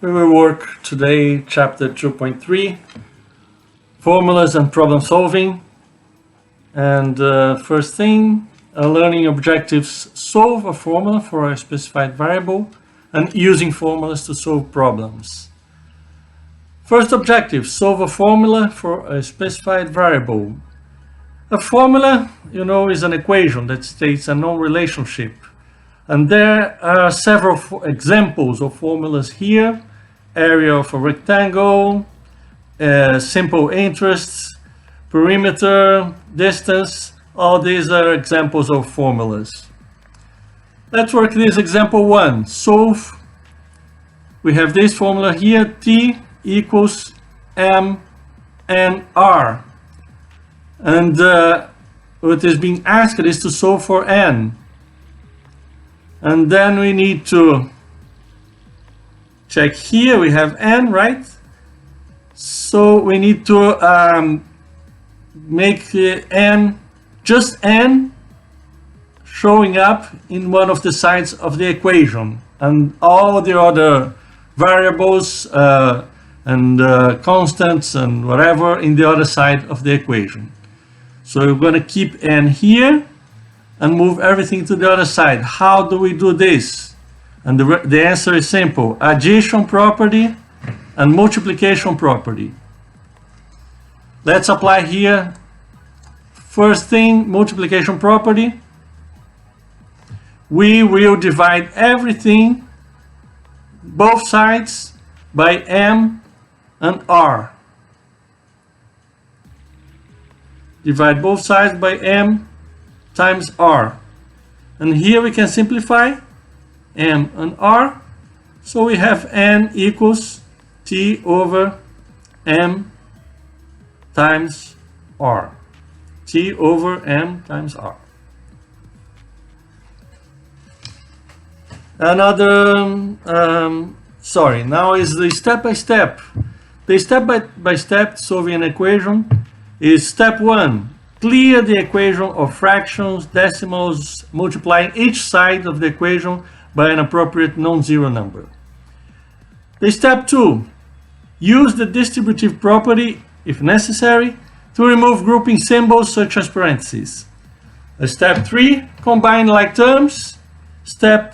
We will work today chapter 2.3, formulas and problem solving. And first thing, learning objectives: solve a formula for a specified variable and using formulas to solve problems. First objective, solve a formula for a specified variable. A formula, is an equation that states a known relationship. And there are several examples of formulas here. Area of a rectangle, simple interests, perimeter, distance. All these are examples of formulas. Let's work this example 1. Solve. We have this formula here, T equals M and R. And what is being asked is to solve for N. And then we need to check here, we have N, right? So we need to make N, just N, showing up in one of the sides of the equation. And all the other variables and constants and whatever in the other side of the equation. So we're going to keep N here and move everything to the other side. How do we do this? And the answer is simple: addition property and multiplication property. Let's apply here. First thing, multiplication property. We will divide everything, both sides, by M and R. Divide both sides by M times R. And here we can simplify M and R. So we have N equals T over M times R. T over M times R. Now is the step-by-step. The step-by-step solving an equation is step 1. Clear the equation of fractions, decimals, multiplying each side of the equation by an appropriate non-zero number. The step 2. Use the distributive property, if necessary, to remove grouping symbols such as parentheses. Step 3. Combine like terms. Step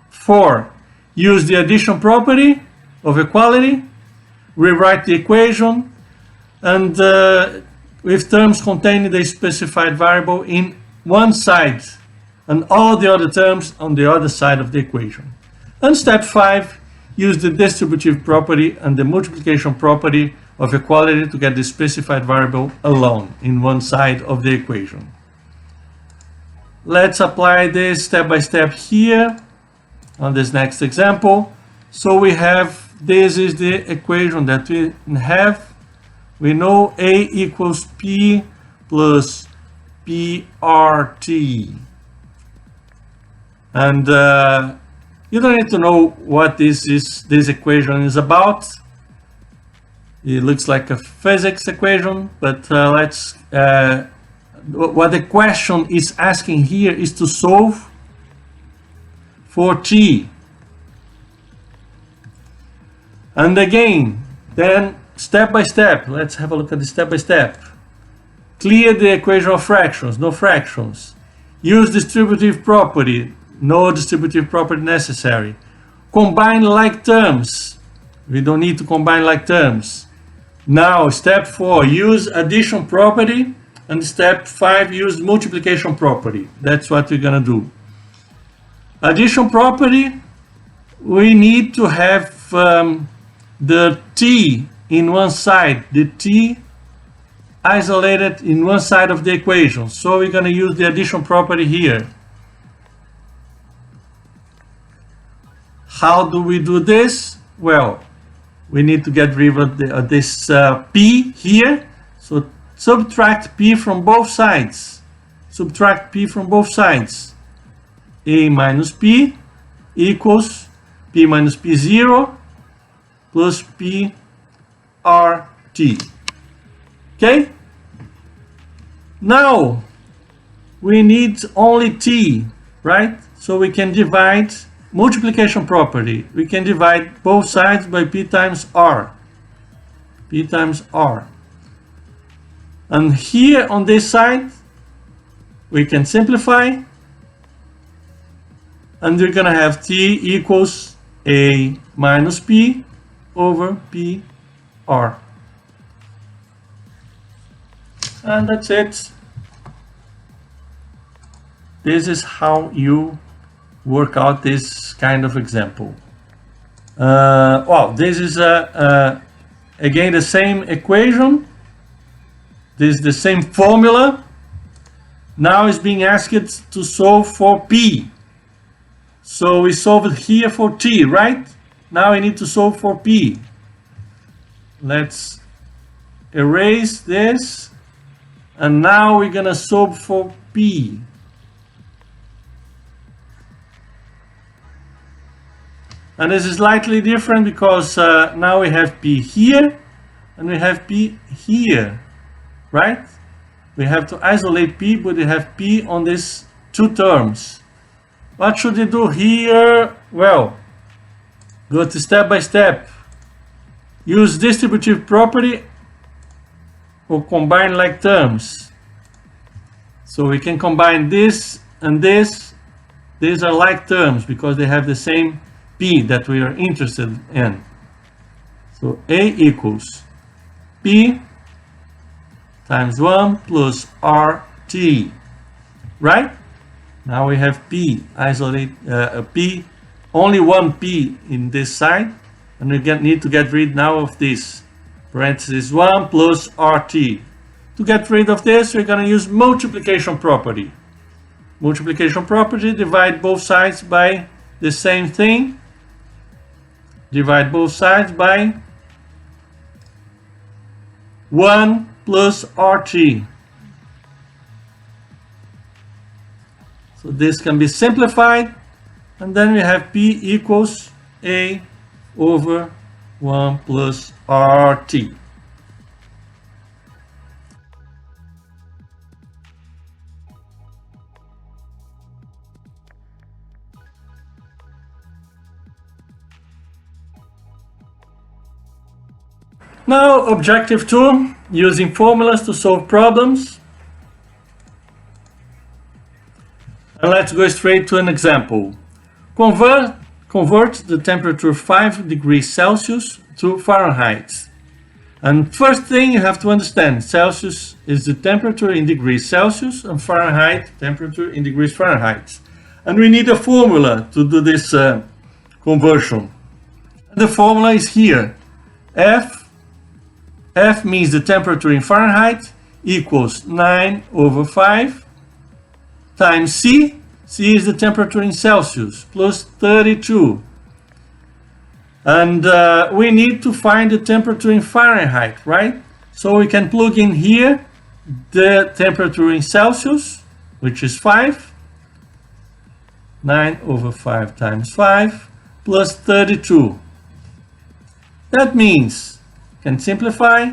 4. Use the addition property of equality. Rewrite the equation and with terms containing the specified variable in one side and all the other terms on the other side of the equation. And step 5, use the distributive property and the multiplication property of equality to get the specified variable alone in one side of the equation. Let's apply this step by step here on this next example. So we have, this is the equation that we have. We know A equals P plus PRT. And you don't need to know what this equation is about. It looks like a physics equation, but what the question is asking here is to solve for T. And again, then step by step, let's have a look at the step by step. Clear the equation of fractions, no fractions. Use distributive property, no distributive property necessary. Combine like terms, we don't need to combine like terms. Now step 4, use addition property, and step 5, use multiplication property. That's what we're gonna do. Addition property, we need to have the T in one side, the T isolated in one side of the equation. So we're going to use the addition property here. How do we do this? Well, we need to get rid of this P here. So subtract P from both sides. Subtract P from both sides. A minus P equals P minus P0 plus P RT. Okay? Now we need only T, right? So we can divide multiplication property. We can divide both sides by p times r. P times r. And here on this side, we can simplify. And we're going to have t equals a minus p over p r. And that's it. This is how you work out this kind of example. Well, this is again the same equation. This is the same formula. Now it's being asked to solve for p. So we solved it here for t, right? Now we need to solve for p. Let's erase this. And now we're going to solve for p. And this is slightly different because now we have p here and we have p here, right? We have to isolate p, but we have p on these two terms. What should we do here? Well, go to step by step. Use distributive property or combine like terms. So we can combine this and this. These are like terms because they have the same p that we are interested in. So A equals P times 1 plus RT, right? Now we have P, isolate P, only one P in this side, and we need to get rid now of this, parenthesis 1 plus RT. To get rid of this, we're going to use multiplication property. Multiplication property, divide both sides by the same thing. Divide both sides by 1 plus RT. So this can be simplified, and then we have P equals A over 1 plus RT. Now, objective 2, using formulas to solve problems. And let's go straight to an example. Convert the temperature 5 degrees Celsius to Fahrenheit. And first thing you have to understand, Celsius is the temperature in degrees Celsius and Fahrenheit, temperature in degrees Fahrenheit. And we need a formula to do this conversion. The formula is here. F means the temperature in Fahrenheit equals 9 over 5 times C. C is the temperature in Celsius plus 32. And we need to find the temperature in Fahrenheit, right? So we can plug in here the temperature in Celsius, which is 5. 9 over 5 times 5 plus 32. That means, can simplify,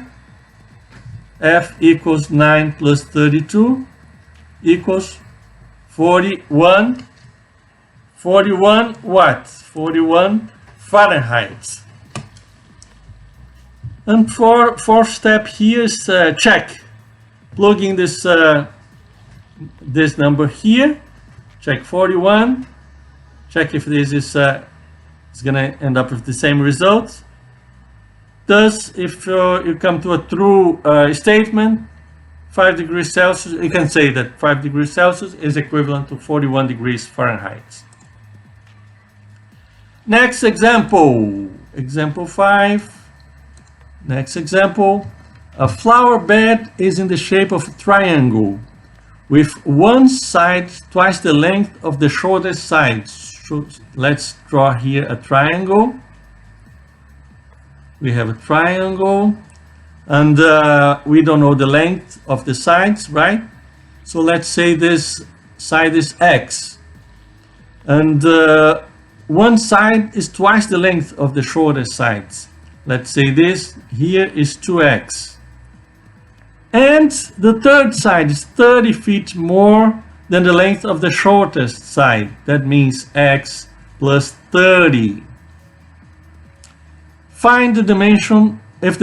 F equals 9 plus 32 equals 41. 41 what? 41 Fahrenheit. And fourth step here is check. Plugging this this number here. Check 41. Check if this is it's gonna end up with the same result. Thus, if you come to a true statement, 5 degrees Celsius, you can say that 5 degrees Celsius is equivalent to 41 degrees Fahrenheit. Next example, example 5. Next example, a flower bed is in the shape of a triangle with one side twice the length of the shortest side. So let's draw here a triangle. We have a triangle, and we don't know the length of the sides, right? So let's say this side is x, and one side is twice the length of the shortest sides. Let's say this here is 2x, and the third side is 30 feet more than the length of the shortest side. That means x plus 30. Find the dimension if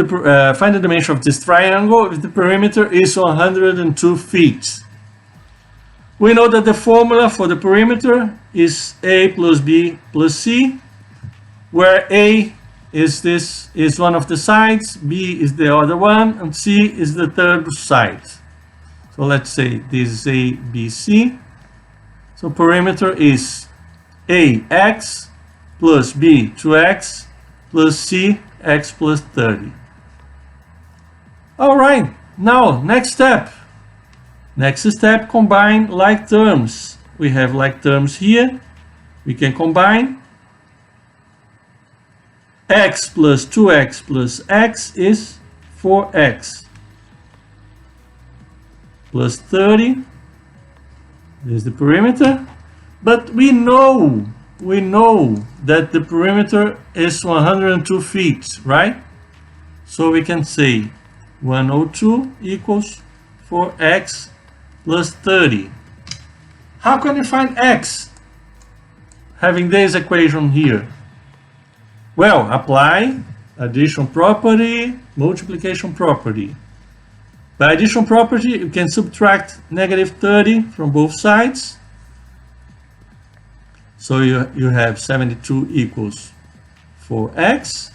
find the dimension of this triangle if the perimeter is 102 feet. We know that the formula for the perimeter is A plus B plus C, where A is one of the sides, B is the other one, and C is the third side. So let's say this is A, B, C. So perimeter is A, x, plus B, 2x, plus C, x plus 30. All right, now next step. Next step, combine like terms. We have like terms here. We can combine. X plus 2x plus x is 4x plus 30. This is the perimeter. But we know that the perimeter is 102 feet, right? So we can say 102 equals 4x plus 30. How can you find x having this equation here? Well, apply addition property, multiplication property. By addition property, you can subtract negative 30 from both sides. So you have 72 equals 4x.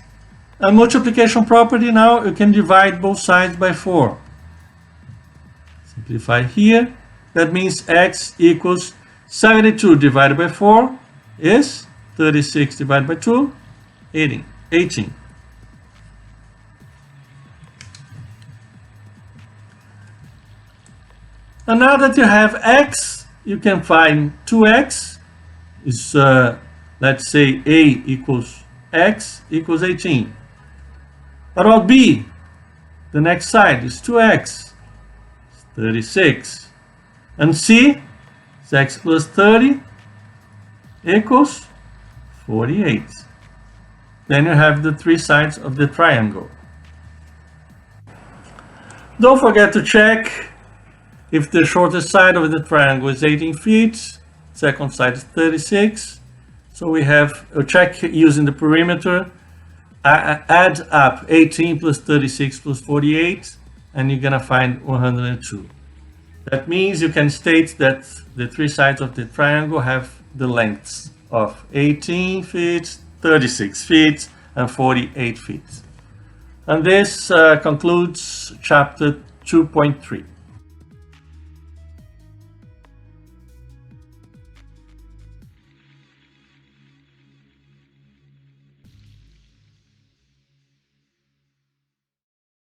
And multiplication property, now you can divide both sides by 4. Simplify here. That means x equals 72 divided by 4 is 36 divided by 2, 18. And now that you have x, you can find 2x is, let's say, a equals x equals 18. What about b? The next side is 2x, 36. And c is x plus 30 equals 48. Then you have the three sides of the triangle. Don't forget to check if the shortest side of the triangle is 18 feet, second side is 36. So we have a check using the perimeter. Add up 18 plus 36 plus 48, and you're gonna find 102. That means you can state that the three sides of the triangle have the lengths of 18 feet, 36 feet, and 48 feet. And this concludes chapter 2.3.